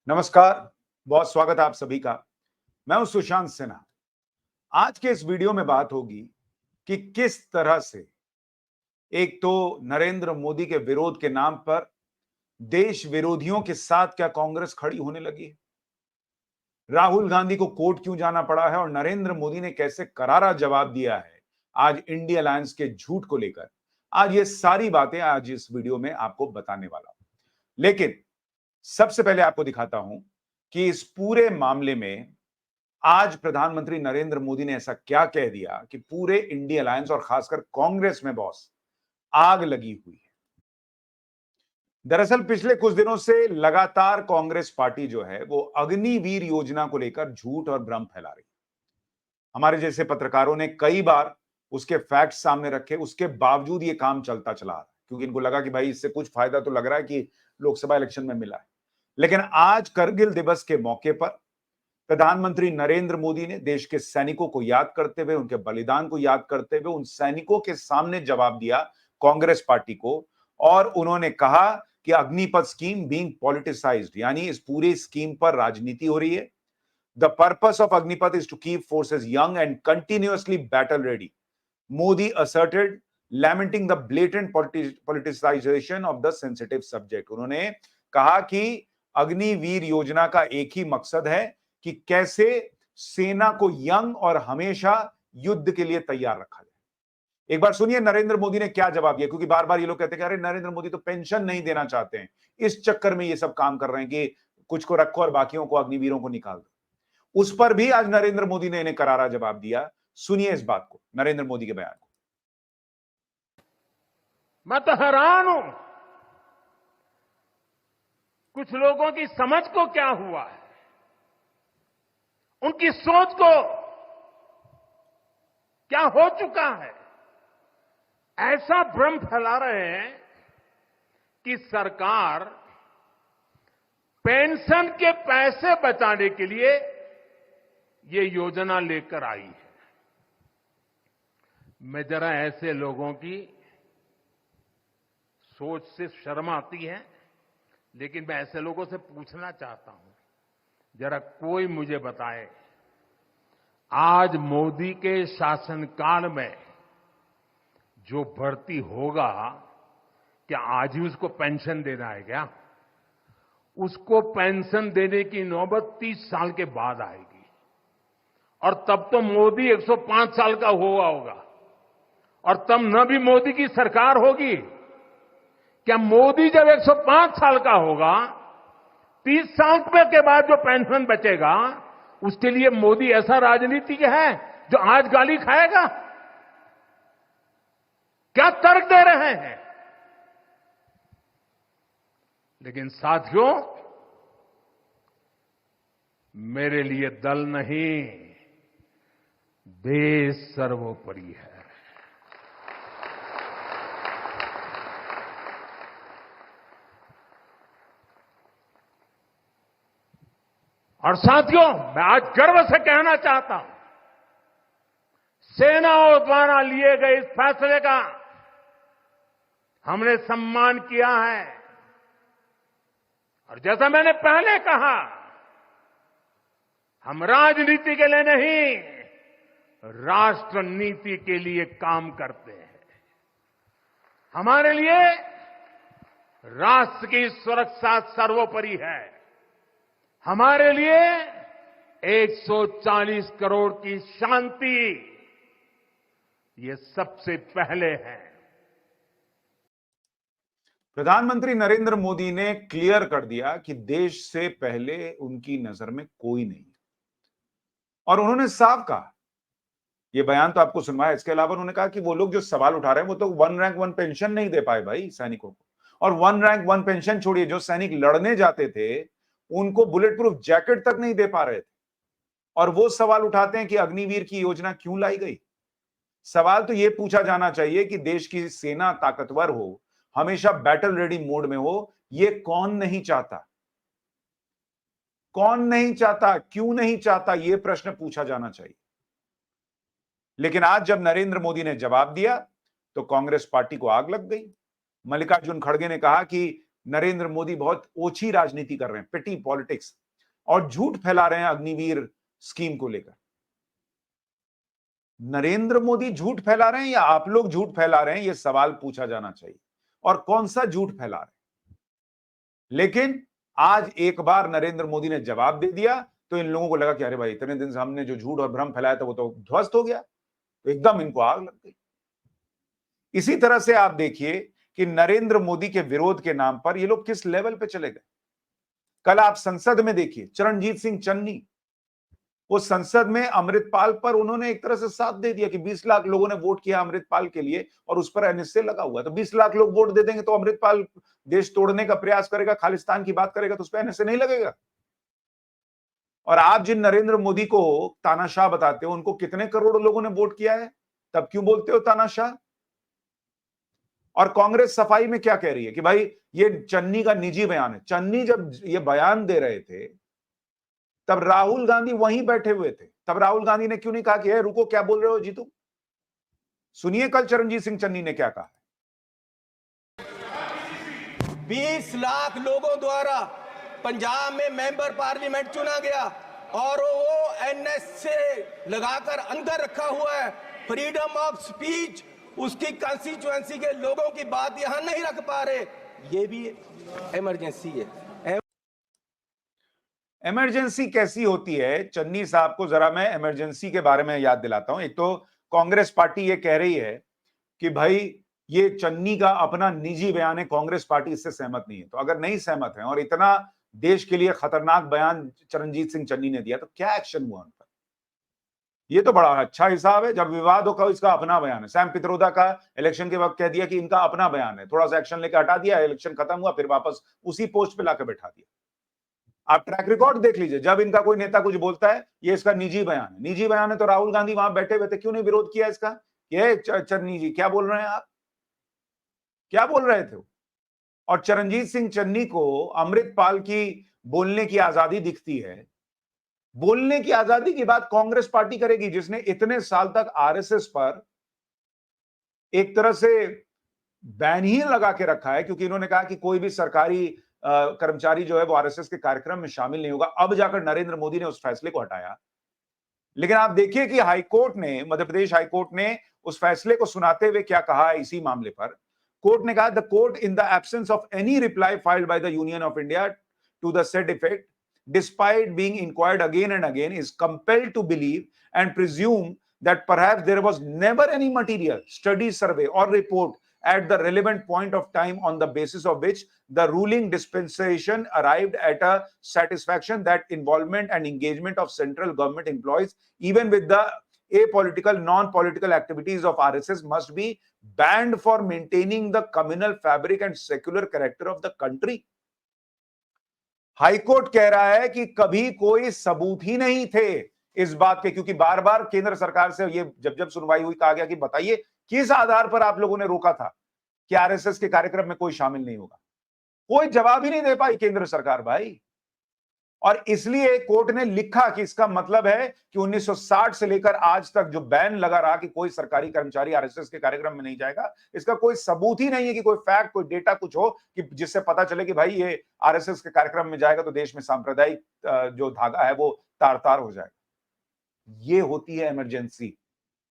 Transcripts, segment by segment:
नमस्कार, बहुत स्वागत है आप सभी का। मैं हूं सुशांत सिन्हा। आज के इस वीडियो में बात होगी कि किस तरह से एक तो नरेंद्र मोदी के विरोध के नाम पर देश विरोधियों के साथ क्या कांग्रेस खड़ी होने लगी है, राहुल गांधी को कोर्ट क्यों जाना पड़ा है और नरेंद्र मोदी ने कैसे करारा जवाब दिया है आज इंडिया अलायंस के झूठ को लेकर। आज ये सारी बातें आज इस वीडियो में आपको बताने वाला हूं, लेकिन सबसे पहले आपको दिखाता हूं कि इस पूरे मामले में आज प्रधानमंत्री नरेंद्र मोदी ने ऐसा क्या कह दिया कि पूरे इंडिया अलायंस और खासकर कांग्रेस में बॉस आग लगी हुई है। दरअसल पिछले कुछ दिनों से लगातार कांग्रेस पार्टी जो है वो अग्निवीर योजना को लेकर झूठ और भ्रम फैला रही है। हमारे जैसे पत्रकारों ने कई बार उसके फैक्ट्स सामने रखे, उसके बावजूद ये काम चलता चला आ रहा है, क्योंकि इनको लगा कि भाई इससे कुछ फायदा तो लग रहा है कि लोकसभा इलेक्शन में मिला है। लेकिन आज करगिल दिवस के मौके पर प्रधानमंत्री नरेंद्र मोदी ने देश के सैनिकों को याद करते हुए, उनके बलिदान को याद करते हुए उन सैनिकों के सामने जवाब दिया कांग्रेस पार्टी को, और उन्होंने कहा कि अग्निपथ स्कीम बीइंग पॉलिटिसाइज्ड, यानी इस पूरी स्कीम पर राजनीति हो रही है। The purpose of Agnipath is to keep forces young and continuously battle ready, Modi asserted, lamenting the blatant politicization of the sensitive subject। उन्होंने कहा कि अग्निवीर योजना का एक ही मकसद है कि कैसे सेना को यंग और हमेशा युद्ध के लिए तैयार रखा जाए। एक बार सुनिए नरेंद्र मोदी ने क्या जवाब दिया, क्योंकि बार बार ये लोग कहते हैं कि अरे नरेंद्र मोदी तो पेंशन नहीं देना चाहते हैं, इस चक्कर में ये सब काम कर रहे हैं कि कुछ को रखो और बाकियों को, अग्निवीरों को निकाल दो। उस पर भी आज नरेंद्र मोदी ने इन्हें करारा जवाब दिया। सुनिए इस बात को, नरेंद्र मोदी के बयान को। मैं तो हैरान हूं, कुछ लोगों की समझ को क्या हुआ है, उनकी सोच को क्या हो चुका है। ऐसा भ्रम फैला रहे हैं कि सरकार पेंशन के पैसे बचाने के लिए ये योजना लेकर आई है। मैं जरा ऐसे लोगों की सोच से शर्म आती है, लेकिन मैं ऐसे लोगों से पूछना चाहता हूं, जरा कोई मुझे बताए, आज मोदी के शासनकाल में जो भर्ती होगा, क्या आज ही उसको पेंशन देना है क्या? उसको पेंशन देने की नौबत 30 साल के बाद आएगी, और तब तो मोदी 105 साल का हुआ होगा, और तब न भी मोदी की सरकार होगी। क्या मोदी जब 105 साल का होगा, 30 साल के बाद जो पेंशन बचेगा, उसके लिए मोदी ऐसा राजनीतिक है जो आज गाली खाएगा? क्या तर्क दे रहे हैं? लेकिन साथियों, मेरे लिए दल नहीं, देश सर्वोपरि है। और साथियों, मैं आज गर्व से कहना चाहता हूं, सेनाओं द्वारा लिए गए इस फैसले का हमने सम्मान किया है। और जैसा मैंने पहले कहा, हम राजनीति के लिए नहीं, राष्ट्र नीति के लिए काम करते हैं। हमारे लिए राष्ट्र की सुरक्षा सर्वोपरि है। हमारे लिए 140 करोड़ की शांति, ये सबसे पहले है। प्रधानमंत्री नरेंद्र मोदी ने क्लियर कर दिया कि देश से पहले उनकी नजर में कोई नहीं, और उन्होंने साफ कहा, ये बयान तो आपको सुनवाया, इसके अलावा उन्होंने कहा कि वो लोग जो सवाल उठा रहे हैं वो तो 1 रैंक 1 पेंशन नहीं दे पाए भाई सैनिकों को। और 1 रैंक 1 पेंशन छोड़िए, जो सैनिक लड़ने जाते थे उनको बुलेट प्रूफ जैकेट तक नहीं दे पा रहे थे, और वो सवाल उठाते हैं कि अग्निवीर की योजना क्यों लाई गई। सवाल तो ये पूछा जाना चाहिए कि देश की सेना ताकतवर हो, हमेशा बैटल रेडी मोड में हो, ये कौन नहीं चाहता? कौन नहीं चाहता? क्यों नहीं चाहता? ये प्रश्न पूछा जाना चाहिए। लेकिन आज जब नरेंद्र मोदी ने जवाब दिया तो कांग्रेस पार्टी को आग लग गई। मल्लिकार्जुन खड़गे ने कहा कि नरेंद्र मोदी बहुत ओछी राजनीति कर रहे हैं, पिटी पॉलिटिक्स, और झूठ फैला रहे हैं अग्निवीर स्कीम को लेकर। नरेंद्र मोदी झूठ फैला रहे हैं या आप लोग झूठ फैला रहे हैं, यह सवाल पूछा जाना चाहिए, और कौन सा झूठ फैला रहे हैं। लेकिन आज एक बार नरेंद्र मोदी ने जवाब दे दिया तो इन लोगों को लगा कि अरे भाई, इतने दिन से हमने जो झूठ और भ्रम फैलाया था वो तो ध्वस्त हो गया, तो एकदम इनको आग लग गई। इसी तरह से आप देखिए कि नरेंद्र मोदी के विरोध के नाम पर ये लोग किस लेवल पे चले गए। कल आप संसद में देखिए, चरणजीत सिंह चन्नी, वो संसद में अमृतपाल पर उन्होंने एक तरह से साथ दे दिया कि 20 लाख लोगों ने वोट किया अमृतपाल के लिए और उस पर एनएसए लगा हुआ, तो 20 लाख लोग वोट दे देंगे तो अमृतपाल देश तोड़ने का प्रयास करेगा, खालिस्तान की बात करेगा, तो उस पर एनएसए नहीं लगेगा। और आप जिन नरेंद्र मोदी को तानाशाह बताते हो, उनको कितने करोड़ लोगों ने वोट किया है, तब क्यों बोलते हो तानाशाह? और कांग्रेस सफाई में क्या कह रही है कि भाई ये चन्नी का निजी बयान है। चन्नी जब ये बयान दे रहे थे तब राहुल गांधी वहीं बैठे हुए थे, तब राहुल गांधी ने क्यों नहीं कहा कि रुको, क्या बोल रहे हो जीतू? सुनिए कल चरणजीत सिंह चन्नी ने क्या कहा। 20 लाख लोगों द्वारा पंजाब में मेंबर पार्लियामेंट चुना गया और वो एनएसए लगाकर अंदर रखा हुआ है। फ्रीडम ऑफ स्पीच, उसकी कंस्टिट्यूएंसी के लोगों की बात यहां नहीं रख पा रहे, ये भी इमरजेंसी है। इमरजेंसी कैसी होती है? चन्नी साहब को जरा मैं इमरजेंसी के बारे में याद दिलाता हूं। एक तो कांग्रेस पार्टी ये कह रही है कि भाई ये चन्नी का अपना निजी बयान है, कांग्रेस पार्टी इससे सहमत नहीं है। तो अगर नहीं सहमत है और इतना देश के लिए खतरनाक बयान चरणजीत सिंह चन्नी ने दिया, तो क्या एक्शन हुआ उन पर? ये तो बड़ा अच्छा हिसाब है, जब विवाद हो इसका अपना बयान है। सैम पित्रोदा का इलेक्शन के वक्त कह दिया कि इनका अपना बयान है, थोड़ा सा एक्शन लेकर हटा दिया, इलेक्शन खत्म हुआ, फिर वापस उसी पोस्ट पे लाकर बैठा दिया। आप ट्रैक रिकॉर्ड देख लीजिए, जब इनका कोई नेता कुछ बोलता है, ये इसका निजी बयान है। निजी बयान है तो राहुल गांधी वहां बैठे हुए थे, क्यों नहीं विरोध किया इसका? ये चन्नी जी क्या बोल रहे हैं आप, क्या बोल रहे थे? और चरणजीत सिंह चन्नी को अमृतपाल की बोलने की आजादी दिखती है। बोलने की आजादी की बात कांग्रेस पार्टी करेगी, जिसने इतने साल तक आरएसएस पर एक तरह से बैन ही लगा के रखा है, क्योंकि इन्होंने कहा कि कोई भी सरकारी कर्मचारी जो है वो आरएसएस के कार्यक्रम में शामिल नहीं होगा। अब जाकर नरेंद्र मोदी ने उस फैसले को हटाया। लेकिन आप देखिए कि हाईकोर्ट ने, मध्य प्रदेश हाईकोर्ट ने उस फैसले को सुनाते हुए क्या कहा है इसी मामले पर। कोर्ट ने कहा, the court in the absence of any reply filed by the union of India to the said effect, despite being inquired again and again, is compelled to believe and presume that perhaps there was never any material, study, survey, or report at the relevant point of time on the basis of which the ruling dispensation arrived at a satisfaction that involvement and engagement of central government employees, even with the apolitical, non-political activities of RSS, must be banned for maintaining the communal fabric and secular character of the country. High court कह रहा है कि कभी कोई सबूत ही नहीं थे इस बात के, क्योंकि बार बार केंद्र सरकार से ये जब सुनवाई हुई कहा गया कि बताइए किस आधार पर आप लोगों ने रोका था कि आरएसएस के कार्यक्रम में कोई शामिल नहीं होगा। कोई जवाब ही नहीं दे पाई केंद्र सरकार भाई। और इसलिए कोर्ट ने लिखा कि इसका मतलब है कि 1960 से लेकर आज तक जो बैन लगा रहा कि कोई सरकारी कर्मचारी आरएसएस के कार्यक्रम में नहीं जाएगा, इसका कोई सबूत ही नहीं है कि कोई फैक्ट, कोई डेटा कुछ हो कि जिससे पता चले कि भाई ये आरएसएस के कार्यक्रम में जाएगा तो देश में सांप्रदायिक जो धागा है वो तार तार हो जाएगा। ये होती है इमरजेंसी।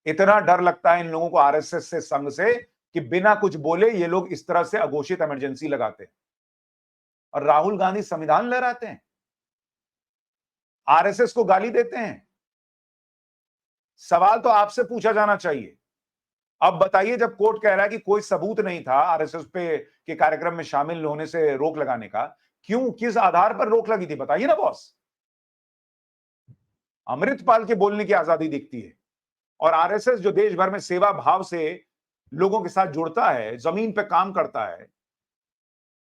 इतना डर लगता है इन लोगों को आरएसएस से, संघ से, कि बिना कुछ बोले ये लोग इस तरह से अघोषित इमरजेंसी लगाते हैं। और राहुल गांधी संविधान लहराते हैं, आरएसएस को गाली देते हैं। सवाल तो आपसे पूछा जाना चाहिए। अब बताइए, जब कोर्ट कह रहा है कि कोई सबूत नहीं था आरएसएस पे के कार्यक्रम में शामिल होने से रोक लगाने का, क्यों, किस आधार पर रोक लगी थी, बताइए ना बॉस। अमृतपाल के बोलने की आजादी दिखती है और आरएसएस जो देश भर में सेवा भाव से लोगों के साथ जुड़ता है, जमीन पे काम करता है।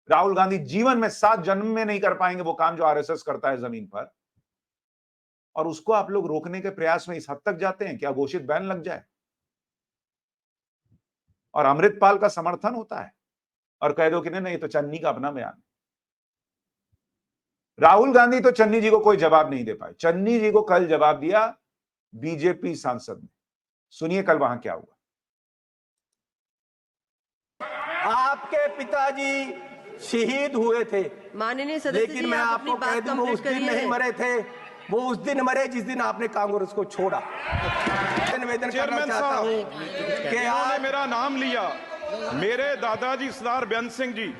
राहुल गांधी जीवन में 7 जन्म में नहीं कर पाएंगे वो काम जो आरएसएस करता है जमीन पर, और उसको आप लोग रोकने के प्रयास में इस हद तक जाते हैं कि अघोषित बैन लग जाए और अमृतपाल का समर्थन होता है और कह दो कि नहीं ये तो चन्नी का अपना बयान। राहुल गांधी तो चन्नी जी को कोई जवाब नहीं दे पाए। चन्नी जी को कल जवाब दिया बीजेपी सांसद ने। सुनिए कल वहां क्या हुआ। आपके पिताजी शहीद हुए थे। माननीय सदस्य लेकिन जी, मैं आप अपनी आपको कह बात दूं, वो उस कंप्लीट दिन करिए। नहीं मरे थे, वो उस दिन मरे जिस दिन आपने कांग्रेस को छोड़ा। निवेदन करना चेयरमैन चाहता साहब, हूं कि इन्होंने आज मेरा नाम लिया। मेरे दादाजी सरदार बेअंत सिंह जी,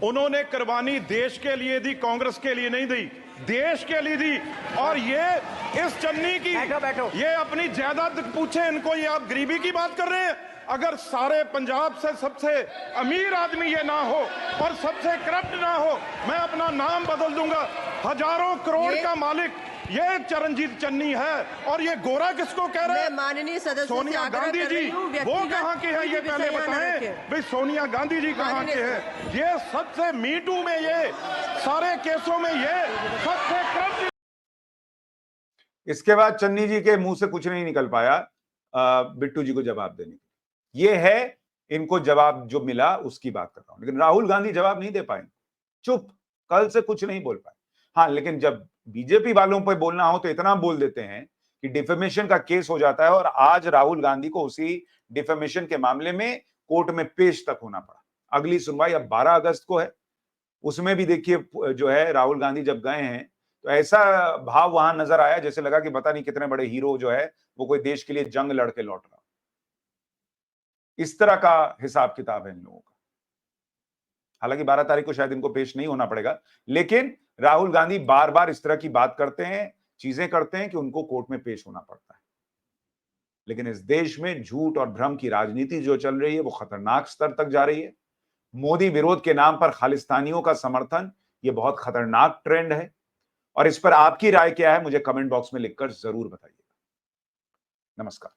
उन्होंने कुर्बानी देश के लिए दी, कांग्रेस के लिए नहीं दी, देश के लिए दी। और ये इस चन्नी की ये अपनी जायदाद पूछे इनको, ये आप गरीबी की बात कर रहे हैं। अगर सारे पंजाब से सबसे अमीर आदमी ये ना हो और सबसे करप्ट ना हो, मैं अपना नाम बदल दूंगा। हजारों करोड़ का मालिक ये चरणजीत चन्नी है। और ये गोरा किसको कह रहे मैं हैं? माननीय सदस्य से सोनिया आग्रह गांधी कर जी, रही हूं, वो व्यक्तिगत कहाँ के हैं कोई ये भी पहले विषय यहाँ न बताएं। रखें। भाई सोनिया गांधी जी कहाँ के हैं? ये सबसे मीटू में, ये सारे केसों में ये सबसे करप्ट। इसके बाद चन्नी जी के मुंह से कुछ नहीं निकल पाया बिट्टू जी को जवाब देने के। ये है इनको जवाब जो मिला उसकी बात कर रहा हूं। लेकिन राहुल गांधी जवाब नहीं दे पाएंगे, चुप, कल से कुछ नहीं बोल पाए। हाँ, लेकिन जब बीजेपी वालों पे बोलना हो तो इतना बोल देते हैं कि डिफेमेशन का केस हो जाता है। और आज राहुल गांधी को उसी डिफेमेशन के मामले में कोर्ट में पेश तक होना पड़ा। अगली सुनवाई अब 12 अगस्त को है। उसमें भी देखिए जो है राहुल गांधी जब गए हैं तो ऐसा भाव वहां नजर आया जैसे लगा कि पता नहीं कितने बड़े हीरो जो है वो कोई देश के लिए जंग लड़के लौट रहा। इस तरह का हिसाब किताब है इन लोगों का। हालांकि 12 तारीख को शायद इनको पेश नहीं होना पड़ेगा, लेकिन राहुल गांधी बार बार इस तरह की बात करते हैं, चीजें करते हैं कि उनको कोर्ट में पेश होना पड़ता है। लेकिन इस देश में झूठ और भ्रम की राजनीति जो चल रही है वो खतरनाक स्तर तक जा रही है। मोदी विरोध के नाम पर खालिस्तानियों का समर्थन, ये बहुत खतरनाक ट्रेंड है। और इस पर आपकी राय क्या है, मुझे कमेंट बॉक्स में लिखकर जरूर बताइएगा। नमस्कार।